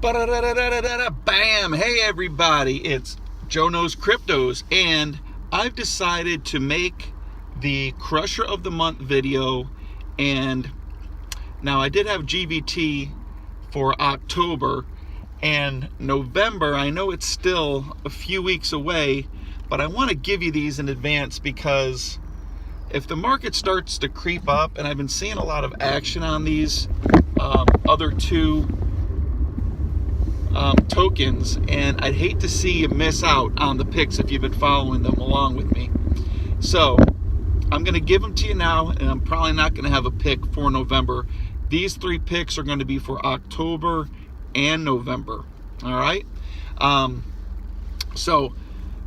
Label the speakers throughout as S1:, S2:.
S1: Bam! Hey everybody, it's Joe Knows Cryptos, and I've decided to make the Crusher of the Month video. And now I did have GVT for October and November. I know it's still a few weeks away, but I want to give you these in advance because if the market starts to creep up, and I've been seeing a lot of action on these other two tokens, and I'd hate to see you miss out on the picks if you've been following them along with me. So I'm going to give them to you now, and I'm probably not going to have a pick for November. These three picks are going to be for October and November. All right. So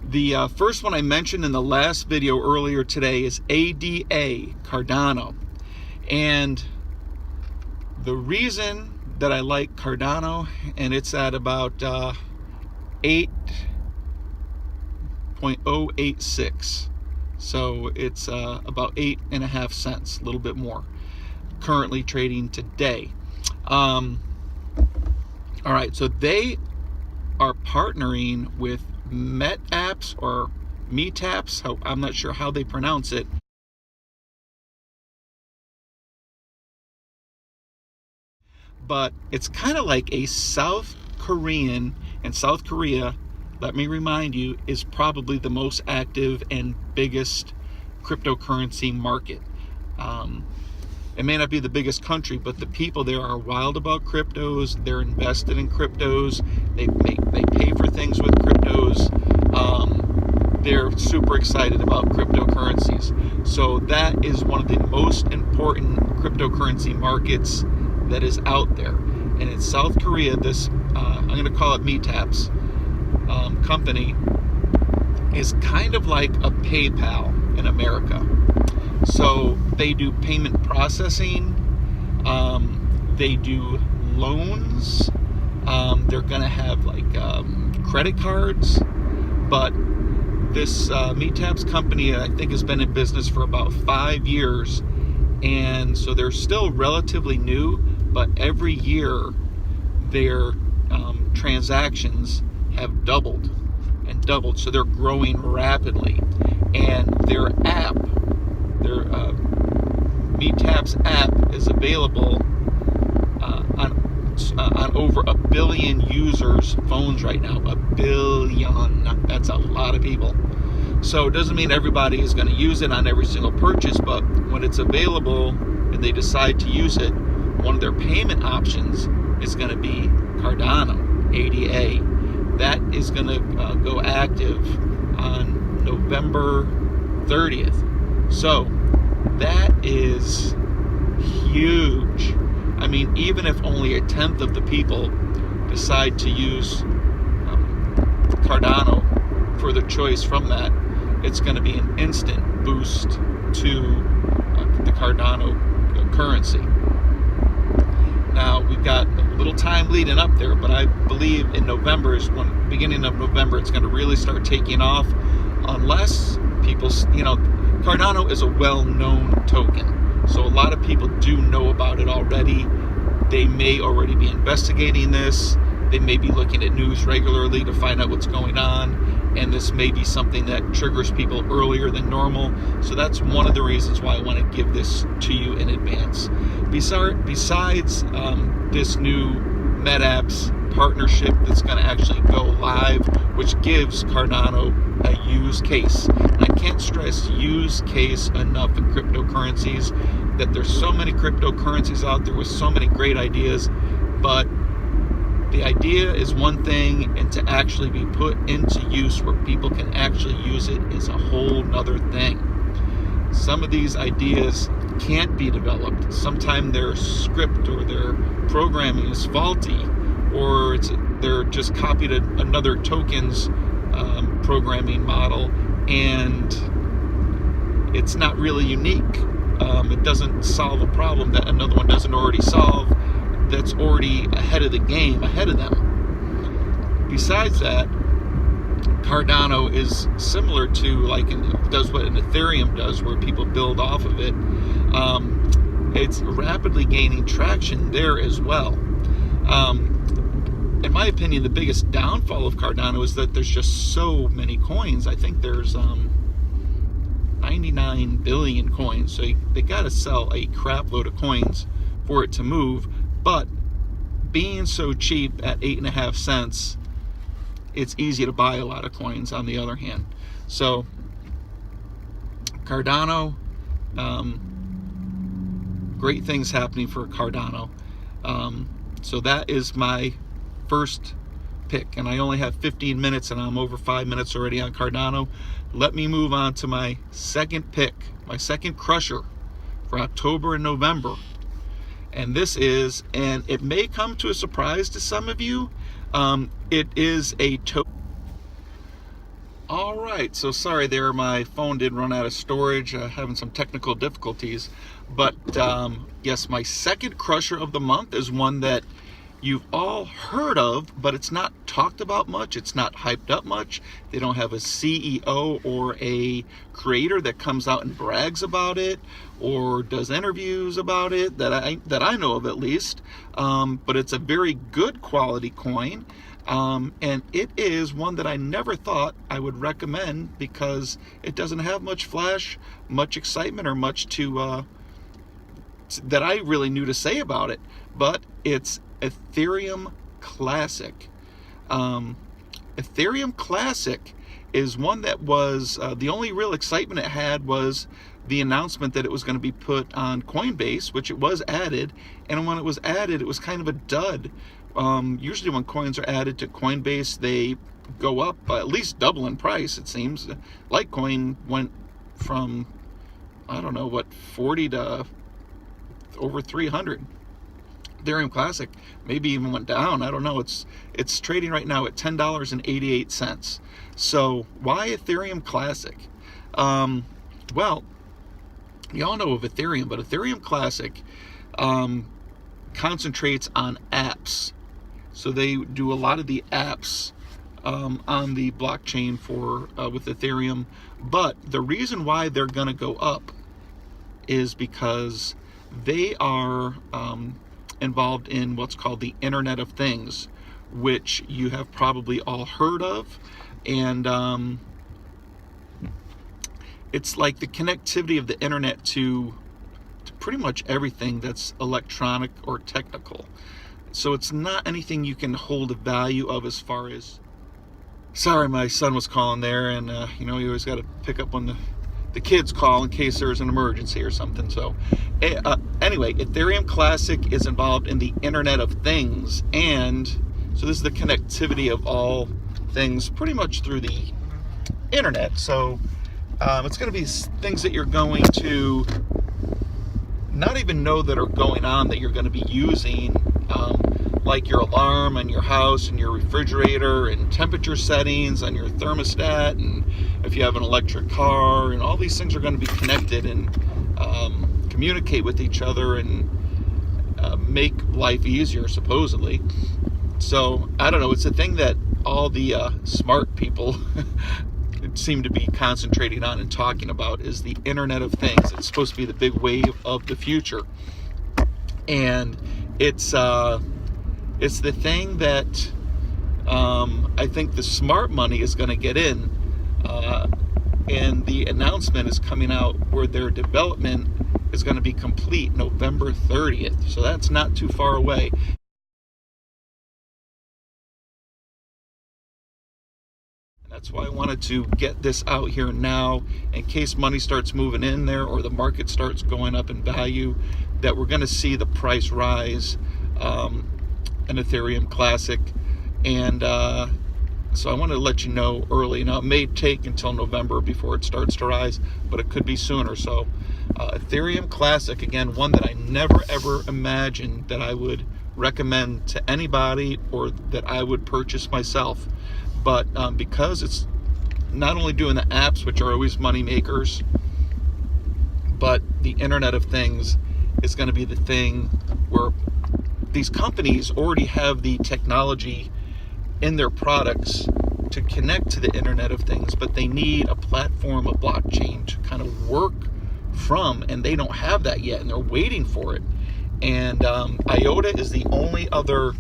S1: the first one I mentioned in the last video earlier today is ADA, Cardano. And the reason that I like Cardano, and it's at about 8.086, so it's about 8.5 cents, a little bit more, currently trading today. All right, so they are partnering with MetApps or MetaPs, I'm not sure how they pronounce it. But it's kind of like a South Korean, and South Korea, let me remind you, is probably the most active and biggest cryptocurrency market. It may not be the biggest country, but the people there are wild about cryptos. They're invested in cryptos. They pay for things with cryptos. They're super excited about cryptocurrencies. So that is one of the most important cryptocurrency markets that is out there. And in South Korea, this I'm going to call it MetaPs company is kind of like a PayPal in America. So they do payment processing, they do loans, they're going to have like credit cards. But this MetaPs company, I think, has been in business for about 5 years, and so they're still relatively new. But every year, their transactions have doubled and doubled. So they're growing rapidly. And their app, their MetaPs app, is available on over 1 billion users' phones right now. 1 billion. That's a lot of people. So it doesn't mean everybody is going to use it on every single purchase, but when it's available and they decide to use it, one of their payment options is going to be Cardano, ADA. That is going to go active on November 30th. So that is huge. I mean, even if only 1/10 of the people decide to use Cardano for their choice from that, it's going to be an instant boost to the Cardano currency. Now, we've got a little time leading up there, but I believe in November beginning of November, it's going to really start taking off, unless people, Cardano is a well-known token. So a lot of people do know about it already. They may already be investigating this. They may be looking at news regularly to find out what's going on. And this may be something that triggers people earlier than normal. So that's one of the reasons why I want to give this to you in advance. Besides this new MetaPs partnership that's going to actually go live, which gives Cardano a use case. And I can't stress use case enough in cryptocurrencies, that there's so many cryptocurrencies out there with so many great ideas, but the idea is one thing, and to actually be put into use where people can actually use it is a whole nother thing. Some of these ideas can't be developed. Sometimes their script or their programming is faulty, or they're just copied another token's programming model, and it's not really unique. It doesn't solve a problem that another one doesn't already solve, that's already ahead of the game, ahead of them. Besides that, Cardano is similar to does what an Ethereum does, where people build off of it. It's rapidly gaining traction there as well. in my opinion, the biggest downfall of Cardano is that there's just so many coins. I think there's 99 billion coins, so they got to sell a crap load of coins for it to move. But being so cheap at 8.5 cents, it's easy to buy a lot of coins on the other hand. So Cardano, great things happening for Cardano. So that is my first pick, and I only have 15 minutes and I'm over 5 minutes already on Cardano. Let me move on to my second pick, my second crusher for October and November. And this is, and it may come to a surprise to some of you, it is a token. All right, so sorry there, my phone did run out of storage, having some technical difficulties. But yes, my second crusher of the month is one that you've all heard of, but it's not talked about much. It's not hyped up much. They don't have a CEO or a creator that comes out and brags about it or does interviews about it that I know of, at least. But it's a very good quality coin. And it is one that I never thought I would recommend because it doesn't have much flash, much excitement, or much to that I really knew to say about it. But it's Ethereum Classic. Ethereum Classic is one that was the only real excitement it had was the announcement that it was going to be put on Coinbase, which it was added. And when it was added, it was kind of a dud. Usually when coins are added to Coinbase, they go up at least double in price, it seems. Litecoin went from, I don't know, what, 40 to over 300. Ethereum Classic maybe even went down. I don't know. It's trading right now at $10.88. So why Ethereum Classic? Well, you all know of Ethereum, but Ethereum Classic concentrates on apps. So they do a lot of the apps on the blockchain for with Ethereum. But the reason why they're going to go up is because they are involved in what's called the Internet of Things, which you have probably all heard of. And it's like the connectivity of the internet to pretty much everything that's electronic or technical. So it's not anything you can hold a value of as far as... Sorry, my son was calling there, and you always got to pick up when the kids call in case there's an emergency or something. So anyway, Ethereum Classic is involved in the Internet of Things, and so this is the connectivity of all things pretty much through the internet. So it's going to be things that you're going to not even know that are going on, that you're going to be using, like your alarm on your house and your refrigerator, and temperature settings on your thermostat, and if you have an electric car, and all these things are going to be connected and communicate with each other and make life easier, supposedly. So I don't know, it's a thing that all the smart people seem to be concentrating on and talking about, is the Internet of Things. It's supposed to be the big wave of the future, and it's the thing that I think the smart money is going to get in, and the announcement is coming out where their development is going to be complete November 30th, so that's not too far away. That's why I wanted to get this out here now, in case money starts moving in there or the market starts going up in value, that we're going to see the price rise in Ethereum Classic. And so I wanted to let you know early. Now, it may take until November before it starts to rise, but it could be sooner. So Ethereum Classic, again, one that I never ever imagined that I would recommend to anybody or that I would purchase myself. But because it's not only doing the apps, which are always money makers, but the Internet of Things is going to be the thing where these companies already have the technology in their products to connect to the Internet of Things, but they need a platform, a blockchain to kind of work from, and they don't have that yet, and they're waiting for it. And IOTA is the only other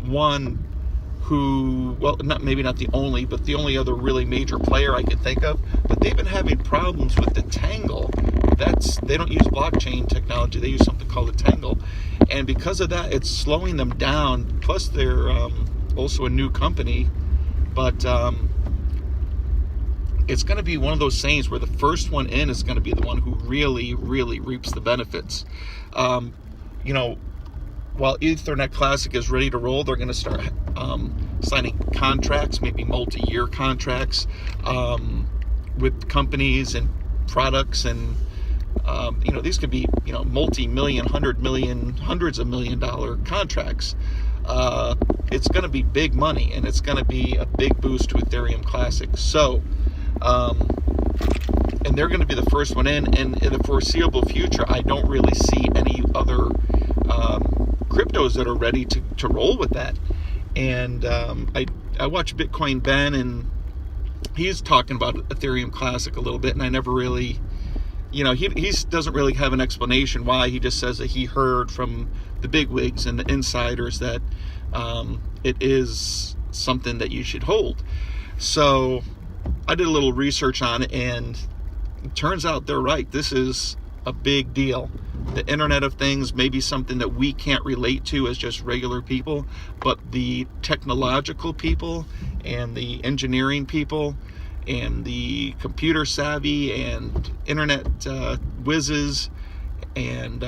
S1: one who, well, maybe not the only, but the only other really major player I can think of, but they've been having problems with the Tangle. They don't use blockchain technology, they use something called a Tangle, and because of that, it's slowing them down. Plus, they're also a new company, but it's going to be one of those things where the first one in is going to be the one who really, really reaps the benefits. You know, while Ethernet Classic is ready to roll, they're going to start signing contracts, maybe multi-year contracts, with companies and products, and you know, these could be, you know, multi-million, hundreds of $1,000,000 contracts. It's going to be big money, and it's going to be a big boost to Ethereum Classic. So, and they're going to be the first one in, and in the foreseeable future, I don't really see any other cryptos that are ready to roll with that. And I watch Bitcoin Ben, and he's talking about Ethereum Classic a little bit, and I never really, you know, he doesn't really have an explanation why. He just says that he heard from the bigwigs and the insiders that it is something that you should hold. So I did a little research on it, and it turns out they're right. This is a big deal. The Internet of Things may be something that we can't relate to as just regular people, but the technological people and the engineering people and the computer savvy and internet whizzes and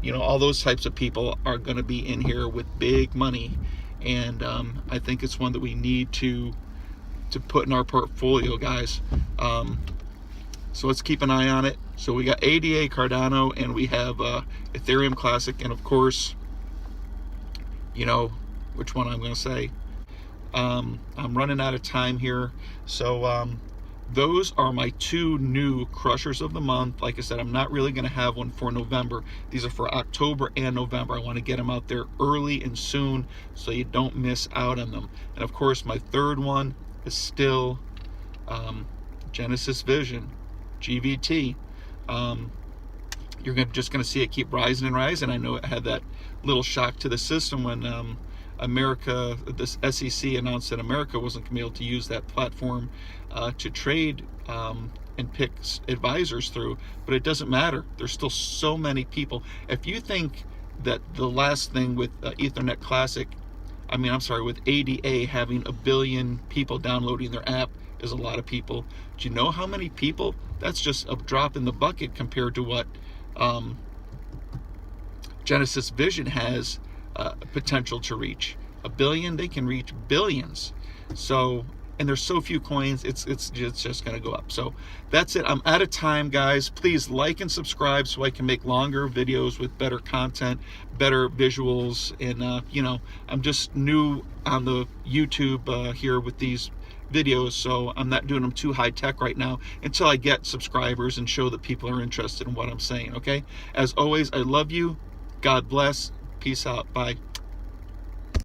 S1: you know, all those types of people are going to be in here with big money, and I think it's one that we need to put in our portfolio, guys. So let's keep an eye on it. So we got ADA, Cardano, and we have Ethereum Classic, and of course, you know which one I'm going to say. I'm running out of time here, so those are my two new crushers of the month. Like I said, I'm not really going to have one for November. These are for October and November. I want to get them out there early and soon so you don't miss out on them. And of course, my third one is still Genesis Vision, GVT. You're just going to see it keep rising and rising. I know it had that little shock to the system when America, this SEC announced that America wasn't going to be able to use that platform to trade and pick advisors through, but it doesn't matter. There's still so many people. If you think that the last thing with Ethernet Classic, with ADA having 1 billion people downloading their app is a lot of people. Do you know how many people? That's just a drop in the bucket compared to what Genesis Vision has potential to reach. 1 billion, they can reach billions. So, and there's so few coins, it's just going to go up. So that's it. I'm out of time, guys. Please like and subscribe so I can make longer videos with better content, better visuals, and you know, I'm just new on the YouTube here with these videos, so I'm not doing them too high tech right now until I get subscribers and show that people are interested in what I'm saying. Okay, as always, I love you. God bless. Peace out. Bye.